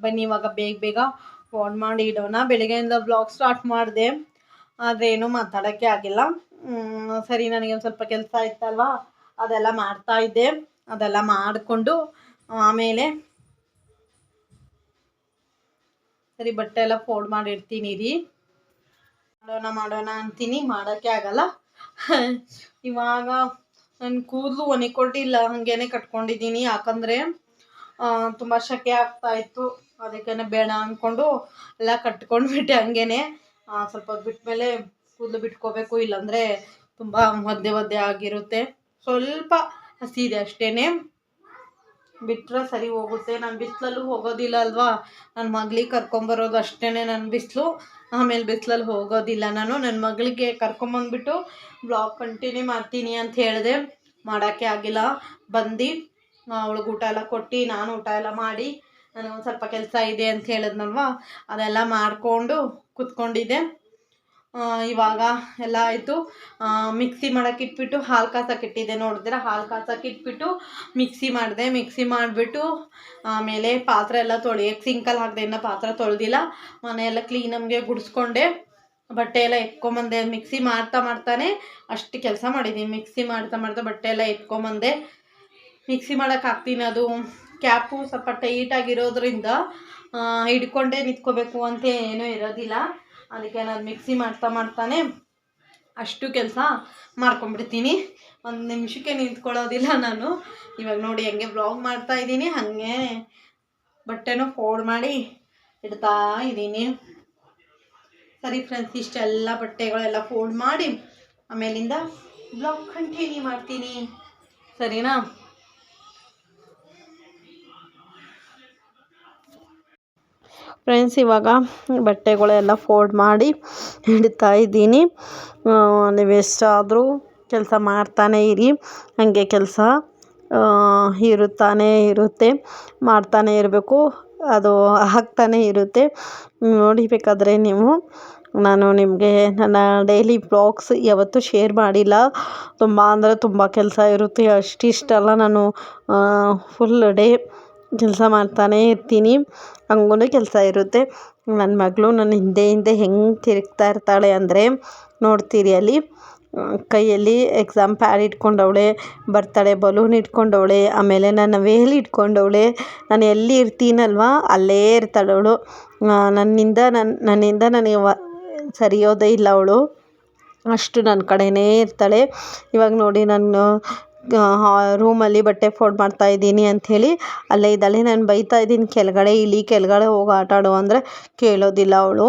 ಬನ್ನಿ ಇವಾಗ ಬೇಗ ಬೇಗ ಫೋಲ್ಡ್ ಮಾಡಿ ಇಡೋಣ. ಬೆಳಗ್ಗೆಯಿಂದ ಬ್ಲಾಗ್ ಸ್ಟಾರ್ಟ್ ಮಾಡಿದೆ, ಆದರೆ ಏನೂ ಮಾತಾಡೋಕ್ಕೆ ಆಗಿಲ್ಲ. ಸರಿ, ನನಗೆ ಒಂದು ಸ್ವಲ್ಪ ಕೆಲಸ ಇತ್ತಲ್ವ, ಅದೆಲ್ಲ ಮಾಡ್ತಾಯಿದ್ದೆ. ಅದೆಲ್ಲ ಮಾಡಿಕೊಂಡು ಆಮೇಲೆ ಸರಿ ಬಟ್ಟೆ ಎಲ್ಲ ಫೋಲ್ಡ್ ಮಾಡಿ ಇಡ್ತೀನಿ ರೀ. ಮಾಡೋಣ ಅಂತೀನಿ, ಮಾಡೋಕ್ಕೆ ಆಗಲ್ಲ. ಇವಾಗ ನನ್ನ ಕೂದಲು ಒಣಕೊಟ್ಟಿಲ್ಲ, ಹಾಗೇನೆ ಕಟ್ಕೊಂಡಿದ್ದೀನಿ. ಯಾಕಂದರೆ ತುಂಬ ಶೆಕೆ ಆಗ್ತಾಯಿತ್ತು, ಅದಕ್ಕೆ ಬೇಡ ಅಂದ್ಕೊಂಡು ಎಲ್ಲ ಕಟ್ಕೊಂಡ್ಬಿಟ್ಟೆ ಹಂಗೇನೆ. ಸ್ವಲ್ಪ ಹೊತ್ತು ಬಿಟ್ಮೇಲೆ ಕೂದಲು ಬಿಟ್ಕೋಬೇಕು, ಇಲ್ಲಾಂದರೆ ತುಂಬ ಒದ್ದೆ ಆಗಿರುತ್ತೆ. ಸ್ವಲ್ಪ ಹಸಿ ಇದೆ ಅಷ್ಟೇ, ಬಿಟ್ಟರೆ ಸರಿ ಹೋಗುತ್ತೆ. ನಾನು ಬಿಸಿಲಲ್ಲೂ ಹೋಗೋದಿಲ್ಲ ಅಲ್ವಾ, ನನ್ನ ಮಗಳಿಗೆ ಕರ್ಕೊಂಬರೋದು ಅಷ್ಟೇ ನನ್ನ ಬಿಸಿಲು. ಆಮೇಲೆ ಬಿಸಿಲಲ್ಲಿ ಹೋಗೋದಿಲ್ಲ ನಾನು. ನನ್ನ ಮಗಳಿಗೆ ಕರ್ಕೊಂಬಂದ್ಬಿಟ್ಟು ಬ್ಲಾಗ್ ಕಂಟಿನ್ಯೂ ಮಾಡ್ತೀನಿ ಅಂತ ಹೇಳಿದೆ, ಮಾಡೋಕ್ಕೆ ಆಗಿಲ್ಲ. ಬಂದು ಅವಳಿಗೆ ಊಟ ಎಲ್ಲ ಕೊಟ್ಟು ನಾನು ಊಟ ಎಲ್ಲ ಮಾಡಿ, ನನಗೊಂದು ಸ್ವಲ್ಪ ಕೆಲಸ ಇದೆ ಅಂತ ಹೇಳಿದ್ನಲ್ವ, ಅದೆಲ್ಲ ಮಾಡಿಕೊಂಡು ಕೂತ್ಕೊಂಡಿದ್ದೆ. ಇವಾಗ ಎಲ್ಲ ಆಯಿತು. ಮಿಕ್ಸಿ ಮಾಡೋಕ್ಕೆ ಇಟ್ಬಿಟ್ಟು ಹಾಲು ಕಾಸಕ್ಕೆ ಇಟ್ಟಿದ್ದೆ, ನೋಡಿದ್ರೆ ಹಾಲು ಕಾಸಕ್ಕೆ ಇಟ್ಬಿಟ್ಟು ಮಿಕ್ಸಿ ಮಾಡಿದೆ. ಮಿಕ್ಸಿ ಮಾಡಿಬಿಟ್ಟು ಆಮೇಲೆ ಪಾತ್ರೆ ಎಲ್ಲ ತೊಳೆಯೋಕ್ಕೆ ಸಿಂಕಲ್ಲಿ ಹಾಕಿದೆ. ಇನ್ನೂ ಪಾತ್ರೆ ತೊಳೆದಿಲ್ಲ. ಮನೆಯೆಲ್ಲ ಕ್ಲೀನಮ್ಗೆ ಗುಡಿಸ್ಕೊಂಡೆ, ಬಟ್ಟೆ ಎಲ್ಲ ಎತ್ಕೊಂಬಂದೆ. ಮಿಕ್ಸಿ ಮಾಡ್ತಾನೆ ಅಷ್ಟು ಕೆಲಸ ಮಾಡಿದ್ದೀನಿ. ಮಿಕ್ಸಿ ಮಾಡ್ತಾ ಬಟ್ಟೆ ಎಲ್ಲ ಎತ್ಕೊಂಬಂದೆ. ಮಿಕ್ಸಿ ಮಾಡೋಕ್ಕೆ ಹಾಕ್ತೀನಿ. ಅದು ಕ್ಯಾಪು ಸ್ವಲ್ಪ ಟೈಟಾಗಿರೋದ್ರಿಂದ ಹಿಡ್ಕೊಂಡೇ ನಿಂತ್ಕೋಬೇಕು ಅಂತ ಏನೂ ಇರೋದಿಲ್ಲ. ಅದಕ್ಕೆ ನಾನು ಮಿಕ್ಸಿ ಮಾಡ್ತಾನೆ ಅಷ್ಟು ಕೆಲಸ ಮಾಡ್ಕೊಂಬಿಡ್ತೀನಿ. ಒಂದು ನಿಮಿಷಕ್ಕೆ ನಿಂತ್ಕೊಳ್ಳೋದಿಲ್ಲ ನಾನು. ಇವಾಗ ನೋಡಿ ಹೆಂಗೆ ಬ್ಲಾಗ್ ಮಾಡ್ತಾಯಿದ್ದೀನಿ, ಹಾಗೆ ಬಟ್ಟೆನೂ ಫೋಲ್ಡ್ ಮಾಡಿ ಇಡ್ತಾ ಇದ್ದೀನಿ. ಸರಿ ಫ್ರೆಂಡ್ಸ್, ಇಷ್ಟೆಲ್ಲ ಬಟ್ಟೆಗಳೆಲ್ಲ ಫೋಲ್ಡ್ ಮಾಡಿ ಆಮೇಲಿಂದ ಬ್ಲಾಗ್ ಕಂಟಿನ್ಯೂ ಮಾಡ್ತೀನಿ, ಸರಿನಾ? ಫ್ರೆಂಡ್ಸ್, ಇವಾಗ ಬಟ್ಟೆಗಳೆಲ್ಲ ಫೋಲ್ಡ್ ಮಾಡಿ ಇಡ್ತಾ ಇದ್ದೀನಿ. ನೀವೆಷ್ಟಾದರೂ ಕೆಲಸ ಮಾಡ್ತಾನೇ ಇರಿ, ಹಾಗೆ ಕೆಲಸ ಇರುತ್ತೆ, ಮಾಡ್ತಾನೇ ಇರಬೇಕು, ಅದು ಆಗ್ತಾನೇ ಇರುತ್ತೆ. ನೋಡಿಬೇಕಾದ್ರೆ ನೀವು, ನಾನು ನಿಮಗೆ ನನ್ನ ಡೈಲಿ ಬ್ಲಾಗ್ಸ್ ಯಾವತ್ತೂ ಶೇರ್ ಮಾಡಿಲ್ಲ. ತುಂಬ ಅಂದರೆ ತುಂಬ ಕೆಲಸ ಇರುತ್ತೆ, ಅಷ್ಟಿಷ್ಟಲ್ಲ. ನಾನು ಫುಲ್ ಡೇ ಕೆಲಸ ಮಾಡ್ತಾನೇ ಇರ್ತೀನಿ, ಹಂಗೂ ಕೆಲಸ ಇರುತ್ತೆ. ನನ್ನ ಮಗಳು ನನ್ನ ಹಿಂದೆ ಹೆಂಗೆ ತಿರುಗ್ತಾ ಇರ್ತಾಳೆ ಅಂದರೆ, ನೋಡ್ತೀರಿ ಅಲ್ಲಿ ಕೈಯಲ್ಲಿ ಎಕ್ಸಾಮ್ ಪ್ಯಾಡ್ ಇಟ್ಕೊಂಡವಳೆ, ಬರ್ತಡೇ ಬಲೂನ್ ಇಟ್ಕೊಂಡವಳೆ, ಆಮೇಲೆ ನನ್ನ ವೇಲ್ ಇಟ್ಕೊಂಡವಳೆ. ನಾನು ಎಲ್ಲಿ ಇರ್ತೀನಲ್ವ ಅಲ್ಲೇ ಇರ್ತಾಳೆ ಅವಳು. ನನ್ನಿಂದ ನನಗೆ ಸರಿಯೋದೇ ಇಲ್ಲ ಅವಳು, ಅಷ್ಟು ನನ್ನ ಕಡೆನೇ ಇರ್ತಾಳೆ. ಇವಾಗ ನೋಡಿ, ನಾನು ರೂಮಲ್ಲಿ ಬಟ್ಟೆ ಫೋಲ್ಡ್ ಮಾಡ್ತಾಯಿದ್ದೀನಿ ಅಂಥೇಳಿ ಅಲ್ಲೇ ಇದ್ದಾಳೆ. ನಾನು ಬೈತಾ ಇದ್ದೀನಿ, ಕೆಳಗಡೆ ಹೋಗಿ ಆಟಾಡು ಅಂದರೆ ಕೇಳೋದಿಲ್ಲ ಅವಳು.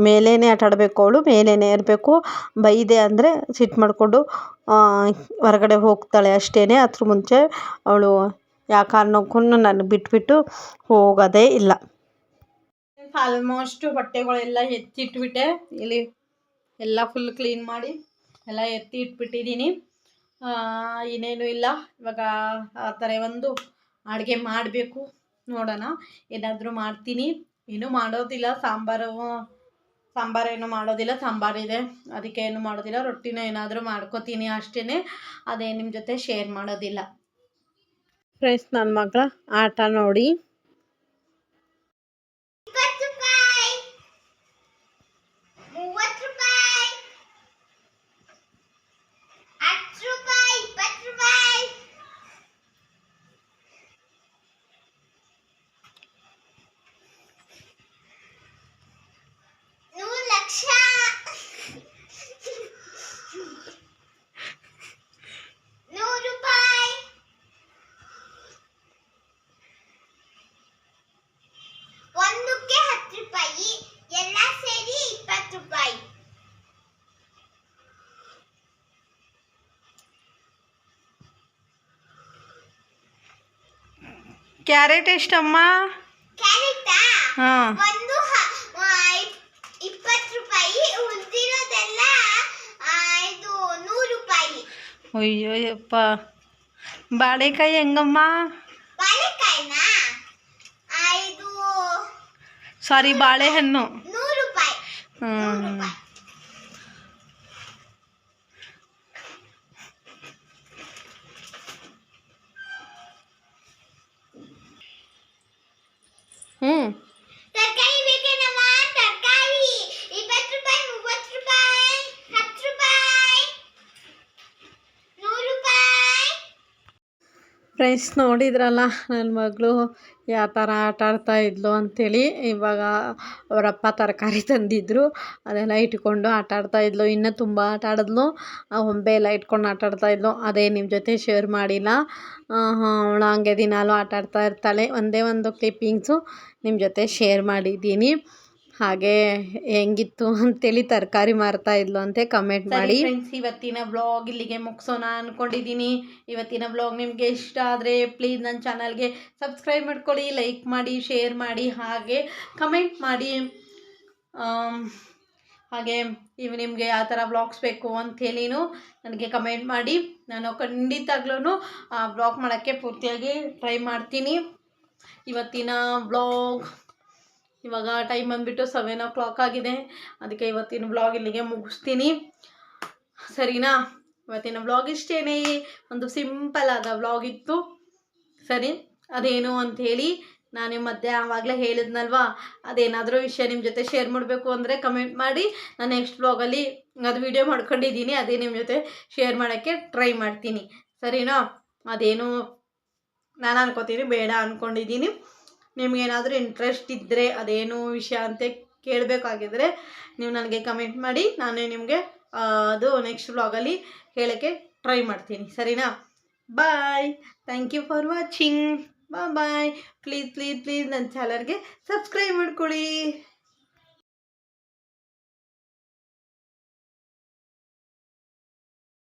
ಮೇಲೇ ಆಟಾಡಬೇಕು, ಅವಳು ಮೇಲೇ ಇರಬೇಕು. ಬೈದೆ ಅಂದರೆ ಸಿಟ್ಟು ಮಾಡಿಕೊಂಡು ಹೊರಗಡೆ ಹೋಗ್ತಾಳೆ ಅಷ್ಟೇ. ಅದ್ರ ಮುಂಚೆ ಅವಳು ಯಾವ ಕಾರಣಕ್ಕೂ ನನ್ನ ಬಿಟ್ಬಿಟ್ಟು ಹೋಗೋದೇ ಇಲ್ಲ. ಆಲ್ಮೋಸ್ಟ್ ಬಟ್ಟೆಗಳೆಲ್ಲ ಎತ್ತಿಟ್ಬಿಟ್ಟೆ. ಇಲ್ಲಿ ಎಲ್ಲ ಫುಲ್ ಕ್ಲೀನ್ ಮಾಡಿ ಎಲ್ಲ ಎತ್ತಿ ಇಟ್ಬಿಟ್ಟಿದ್ದೀನಿ. ಇನ್ನೇನು ಇಲ್ಲ. ಇವಾಗ ಆ ಥರ ಒಂದು ಅಡುಗೆ ಮಾಡಬೇಕು, ನೋಡೋಣ ಏನಾದರೂ ಮಾಡ್ತೀನಿ. ಏನೂ ಮಾಡೋದಿಲ್ಲ, ಸಾಂಬಾರೇನು ಮಾಡೋದಿಲ್ಲ, ಸಾಂಬಾರಿದೆ ಅದಕ್ಕೆ ಏನು ಮಾಡೋದಿಲ್ಲ. ರೊಟ್ಟಿನ ಏನಾದರೂ ಮಾಡ್ಕೋತೀನಿ ಅಷ್ಟೇ, ಅದೇ ನಿಮ್ಮ ಜೊತೆ ಶೇರ್ ಮಾಡೋದಿಲ್ಲ. ಫ್ರೆಂಡ್ಸ್, ನನ್ನ ಮಗಳ ಆಟ ನೋಡಿ. ಕ್ಯಾರೆಟ್ ಎಷ್ಟಮ್ಮ? ಹಾಂ, 20 ರೂಪಾಯಿ. ಉಳಿದಿರೋದೆಲ್ಲ ಇದು 100 ರೂಪಾಯಿ. ಅಯ್ಯೋ ಯಪ್ಪ, ಬಾಳೆಕಾಯಿ ಹೆಂಗಮ್ಮ? ಸಾರಿ, ಬಾಳೆಹಣ್ಣು. ಹ್ಞೂ. ಹ್ಞೂ. ತರಕಾರಿ ಬೇಕೇನಮ್ಮ? ತರಕಾರಿ 20 ರೂಪಾಯಿ, 30 ರೂಪಾಯಿ, 10 ರೂಪಾಯಿ, 100 ರೂಪಾಯಿ. ಫ್ರೆಂಡ್ಸ್, ನೋಡಿದ್ರಲ್ಲ ನನ್ನ ಮಗಳು ಯಾವ ಥರ ಆಟ ಆಡ್ತಾ ಇದ್ಲು ಅಂಥೇಳಿ. ಇವಾಗ ಅವರಪ್ಪ ತರಕಾರಿ ತಂದಿದ್ದರು, ಅದೆಲ್ಲ ಇಟ್ಕೊಂಡು ಆಟ ಆಡ್ತಾ ಇದ್ಲು. ಇನ್ನೂ ತುಂಬ ಆಟ ಆಡಿದ್ಲು. ಆ ಹೊಂಬೆ ಎಲ್ಲ ಇಟ್ಕೊಂಡು ಆಟ ಆಡ್ತಾ ಇದ್ಲು. ಅದೇ ನಿಮ್ಮ ಜೊತೆ ಶೇರ್ ಮಾಡಿಲ್ಲ. ಅವಳು ಹಂಗೆ ದಿನಾಲೂ ಆಟ ಆಡ್ತಾ ಇರ್ತಾಳೆ. ಒಂದೇ ಒಂದು ಕ್ಲಿಪ್ಪಿಂಗ್ಸು ನಿಮ್ಮ ಜೊತೆ ಶೇರ್ ಮಾಡಿದ್ದೀನಿ. ಹಾಗೆ ಹೆಂಗಿತ್ತು ಅಂತೇಳಿ ತರಕಾರಿ ಮಾರ್ತಾ ಇದ್ಲು ಅಂತ ಕಮೆಂಟ್ ಮಾಡಿ. ಫ್ರೆಂಡ್ಸ್, ಇವತ್ತಿನ ಬ್ಲಾಗ್ ಇಲ್ಲಿಗೆ ಮುಗಿಸೋಣ ಅಂದ್ಕೊಂಡಿದ್ದೀನಿ. ಇವತ್ತಿನ ಬ್ಲಾಗ್ ನಿಮಗೆ ಇಷ್ಟ ಆದರೆ ಪ್ಲೀಸ್ ನನ್ನ ಚಾನಲ್ಗೆ ಸಬ್ಸ್ಕ್ರೈಬ್ ಮಾಡ್ಕೊಳ್ಳಿ, ಲೈಕ್ ಮಾಡಿ, ಶೇರ್ ಮಾಡಿ, ಹಾಗೆ ಕಮೆಂಟ್ ಮಾಡಿ. ಹಾಗೆ ನಿಮಗೆ ಯಾವ ಥರ ಬ್ಲಾಗ್ಸ್ ಬೇಕು ಅಂಥೇಳಿನೂ ನನಗೆ ಕಮೆಂಟ್ ಮಾಡಿ. ನಾನು ಖಂಡಿತವಾಗ್ಲೂ ಬ್ಲಾಗ್ ಮಾಡೋಕ್ಕೆ ಪೂರ್ತಿಯಾಗಿ ಟ್ರೈ ಮಾಡ್ತೀನಿ. ಇವತ್ತಿನ ಬ್ಲಾಗ್ ಇವಾಗ ಟೈಮ್ ಬಂದುಬಿಟ್ಟು 7 o'clock ಆಗಿದೆ. ಅದಕ್ಕೆ ಇವತ್ತಿನ ಬ್ಲಾಗ್ ಇಲ್ಲಿಗೆ ಮುಗಿಸ್ತೀನಿ, ಸರಿನಾ? ಇವತ್ತಿನ ಬ್ಲಾಗ್ ಇಷ್ಟೇನೆ, ಒಂದು ಸಿಂಪಲ್ ಆದ ಬ್ಲಾಗ್ ಇತ್ತು. ಸರಿ, ಅದೇನು ಅಂಥೇಳಿ ನಾನು ಮಧ್ಯೆ ಆವಾಗಲೇ ಹೇಳಿದ್ನಲ್ವಾ, ಅದೇನಾದರೂ ವಿಷಯ ನಿಮ್ಮ ಜೊತೆ ಶೇರ್ ಮಾಡಬೇಕು ಅಂದರೆ ಕಮೆಂಟ್ ಮಾಡಿ. ನಾನು ನೆಕ್ಸ್ಟ್ ಬ್ಲಾಗಲ್ಲಿ ಅದು ವಿಡಿಯೋ ಮಾಡ್ಕೊಂಡಿದ್ದೀನಿ, ಅದೇ ನಿಮ್ಮ ಜೊತೆ ಶೇರ್ ಮಾಡೋಕ್ಕೆ ಟ್ರೈ ಮಾಡ್ತೀನಿ, ಸರಿನಾ? ಅದೇನು ನಾನು ಅನ್ಕೋತೀನಿ ಬೇಡ ಅಂದ್ಕೊಂಡಿದ್ದೀನಿ. ನಿಮಗೇನಾದರೂ ಇಂಟ್ರೆಸ್ಟ್ ಇದ್ದರೆ ಅದೇನು ವಿಷಯ ಅಂತ ಕೇಳಬೇಕಾಗಿದ್ರೆ ನೀವು ನನಗೆ ಕಮೆಂಟ್ ಮಾಡಿ. ನಾನೇ ನಿಮಗೆ ಅದು ನೆಕ್ಸ್ಟ್ ಬ್ಲಾಗಲ್ಲಿ ಹೇಳೋಕ್ಕೆ ಟ್ರೈ ಮಾಡ್ತೀನಿ, ಸರಿನಾ? Bye. Thank you for watching. Bye. Please please please ನನ್ನ ಚಾನಲ್ಗೆ ಸಬ್ಸ್ಕ್ರೈಬ್ ಮಾಡ್ಕೊಳ್ಳಿ.